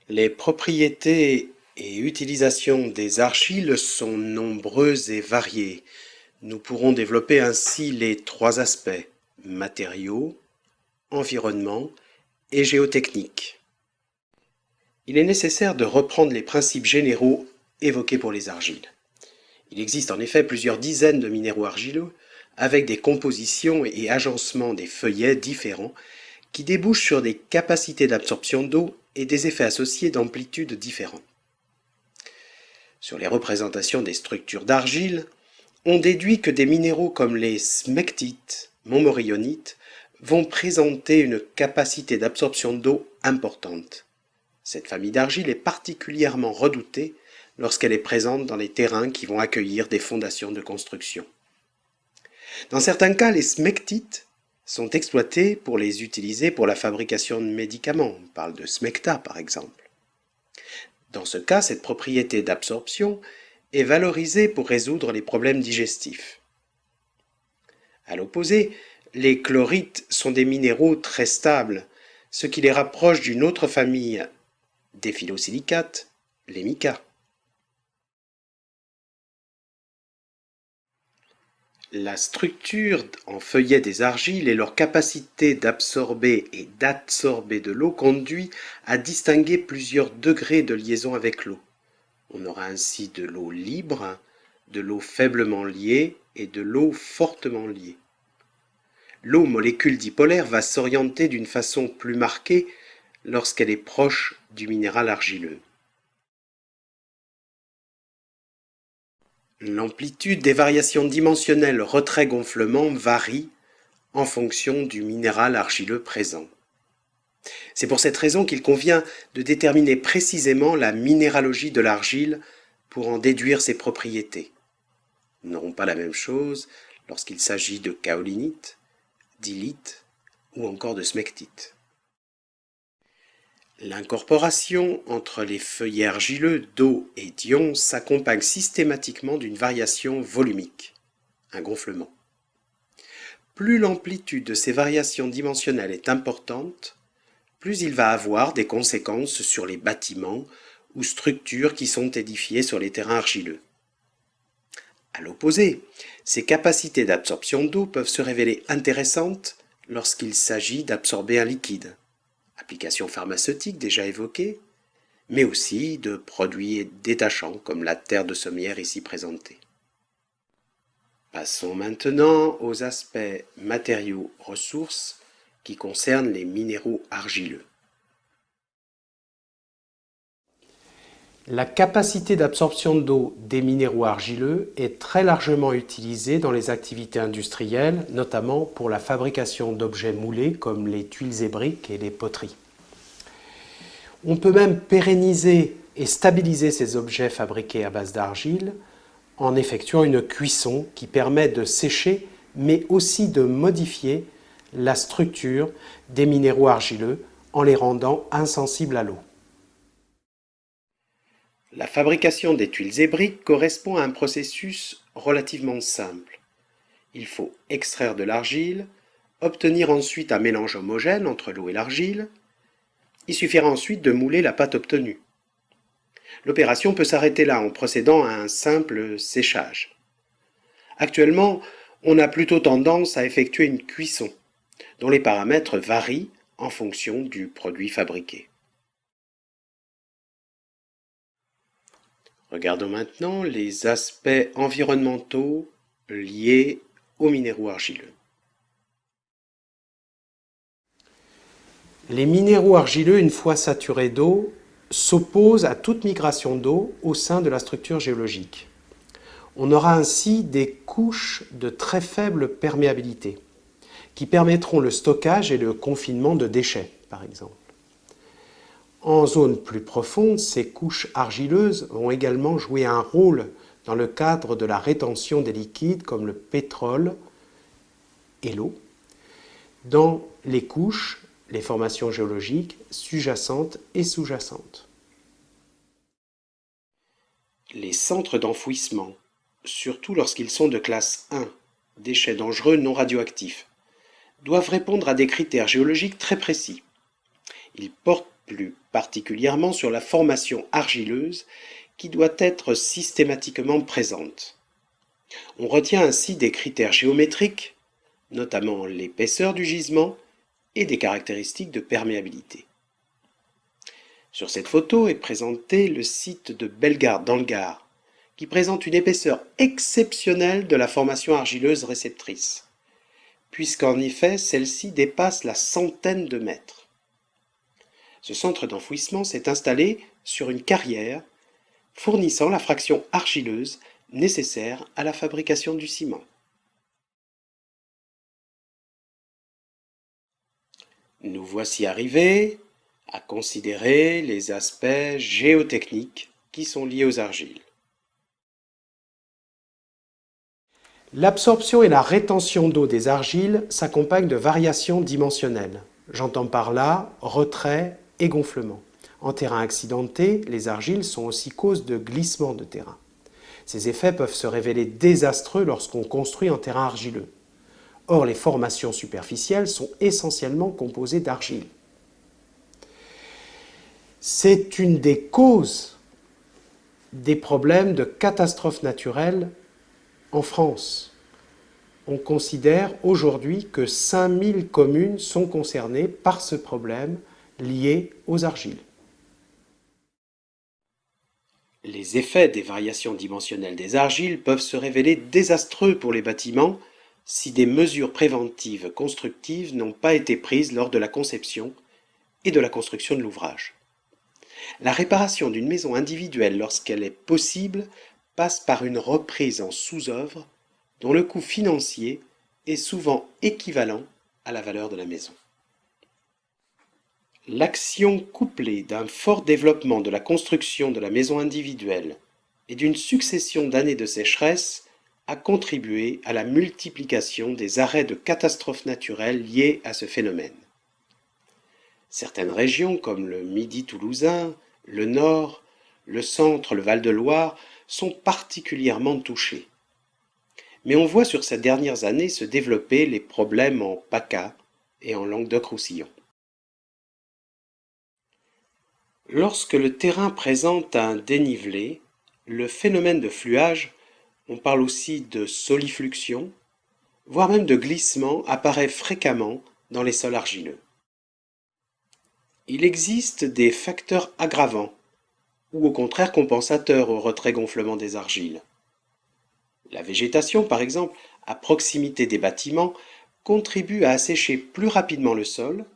Les propriétés et utilisations des argiles sont nombreuses et variées. Nous pourrons développer ainsi les trois aspects: matériaux, environnement et géotechnique. Il est nécessaire de reprendre les principes généraux évoqués pour les argiles. Il existe en effet plusieurs dizaines de minéraux argileux avec des compositions et agencements des feuillets différents qui débouchent sur des capacités d'absorption d'eau et des effets associés d'amplitudes différents. Sur les représentations des structures d'argile, on déduit que des minéraux comme les smectites, montmorillonites, vont présenter une capacité d'absorption d'eau importante. Cette famille d'argile est particulièrement redoutée lorsqu'elle est présente dans les terrains qui vont accueillir des fondations de construction. Dans certains cas, les smectites sont exploités pour les utiliser pour la fabrication de médicaments. On parle de smecta par exemple. Dans ce cas, cette propriété d'absorption est valorisée pour résoudre les problèmes digestifs. À l'opposé, les chlorites sont des minéraux très stables, ce qui les rapproche d'une autre famille des phyllosilicates, les micas. La structure en feuillet des argiles et leur capacité d'absorber et d'adsorber de l'eau conduit à distinguer plusieurs degrés de liaison avec l'eau. On aura ainsi de l'eau libre, de l'eau faiblement liée et de l'eau fortement liée. L'eau, molécule dipolaire, va s'orienter d'une façon plus marquée lorsqu'elle est proche du minéral argileux. L'amplitude des variations dimensionnelles retrait-gonflement varie en fonction du minéral argileux présent. C'est pour cette raison qu'il convient de déterminer précisément la minéralogie de l'argile pour en déduire ses propriétés. Nous n'aurons pas la même chose lorsqu'il s'agit de kaolinite, d'illite ou encore de smectite. L'incorporation entre les feuillets argileux d'eau et d'ions s'accompagne systématiquement d'une variation volumique, un gonflement. Plus l'amplitude de ces variations dimensionnelles est importante, plus il va avoir des conséquences sur les bâtiments ou structures qui sont édifiés sur les terrains argileux. À l'opposé, ces capacités d'absorption d'eau peuvent se révéler intéressantes lorsqu'il s'agit d'absorber un liquide. Applications pharmaceutiques déjà évoquées, mais aussi de produits détachants comme la terre de sommière ici présentée. Passons maintenant aux aspects matériaux-ressources qui concernent les minéraux argileux. La capacité d'absorption d'eau des minéraux argileux est très largement utilisée dans les activités industrielles, notamment pour la fabrication d'objets moulés comme les tuiles et briques et les poteries. On peut même pérenniser et stabiliser ces objets fabriqués à base d'argile en effectuant une cuisson qui permet de sécher mais aussi de modifier la structure des minéraux argileux en les rendant insensibles à l'eau. La fabrication des tuiles et briques correspond à un processus relativement simple. Il faut extraire de l'argile, obtenir ensuite un mélange homogène entre l'eau et l'argile. Il suffira ensuite de mouler la pâte obtenue. L'opération peut s'arrêter là en procédant à un simple séchage. Actuellement, on a plutôt tendance à effectuer une cuisson, dont les paramètres varient en fonction du produit fabriqué. Regardons maintenant les aspects environnementaux liés aux minéraux argileux. Les minéraux argileux, une fois saturés d'eau, s'opposent à toute migration d'eau au sein de la structure géologique. On aura ainsi des couches de très faible perméabilité, qui permettront le stockage et le confinement de déchets, par exemple. En zone plus profonde, ces couches argileuses vont également jouer un rôle dans le cadre de la rétention des liquides comme le pétrole et l'eau, dans les couches, les formations géologiques sous-jacentes et sous-jacentes. Les centres d'enfouissement, surtout lorsqu'ils sont de classe 1, déchets dangereux non radioactifs, doivent répondre à des critères géologiques très précis. Ils portent plus particulièrement sur la formation argileuse qui doit être systématiquement présente. On retient ainsi des critères géométriques, notamment l'épaisseur du gisement et des caractéristiques de perméabilité. Sur cette photo est présenté le site de Bellegarde dans le Gard, qui présente une épaisseur exceptionnelle de la formation argileuse réceptrice, puisqu'en effet celle-ci dépasse la centaine de mètres. Ce centre d'enfouissement s'est installé sur une carrière fournissant la fraction argileuse nécessaire à la fabrication du ciment. Nous voici arrivés à considérer les aspects géotechniques qui sont liés aux argiles. L'absorption et la rétention d'eau des argiles s'accompagnent de variations dimensionnelles. J'entends par là retrait et gonflement. En terrain accidenté, les argiles sont aussi cause de glissement de terrain. Ces effets peuvent se révéler désastreux lorsqu'on construit en terrain argileux. Or, les formations superficielles sont essentiellement composées d'argile. C'est une des causes des problèmes de catastrophes naturelles en France. On considère aujourd'hui que 5000 communes sont concernées par ce problème lié aux argiles. Les effets des variations dimensionnelles des argiles peuvent se révéler désastreux pour les bâtiments si des mesures préventives constructives n'ont pas été prises lors de la conception et de la construction de l'ouvrage. La réparation d'une maison individuelle lorsqu'elle est possible passe par une reprise en sous-œuvre dont le coût financier est souvent équivalent à la valeur de la maison. L'action couplée d'un fort développement de la construction de la maison individuelle et d'une succession d'années de sécheresse a contribué à la multiplication des arrêts de catastrophes naturelles liées à ce phénomène. Certaines régions comme le Midi toulousain, le Nord, le Centre, le Val-de-Loire sont particulièrement touchées. Mais on voit sur ces dernières années se développer les problèmes en PACA et en Languedoc-Roussillon. Lorsque le terrain présente un dénivelé, le phénomène de fluage, on parle aussi de solifluxion, voire même de glissement, apparaît fréquemment dans les sols argileux. Il existe des facteurs aggravants, ou au contraire compensateurs au retrait-gonflement des argiles. La végétation, par exemple, à proximité des bâtiments, contribue à assécher plus rapidement le sol,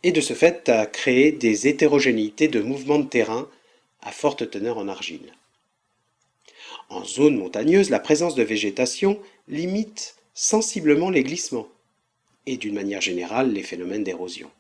et de ce fait à créer des hétérogénéités de mouvements de terrain à forte teneur en argile. En zone montagneuse, la présence de végétation limite sensiblement les glissements et d'une manière générale les phénomènes d'érosion.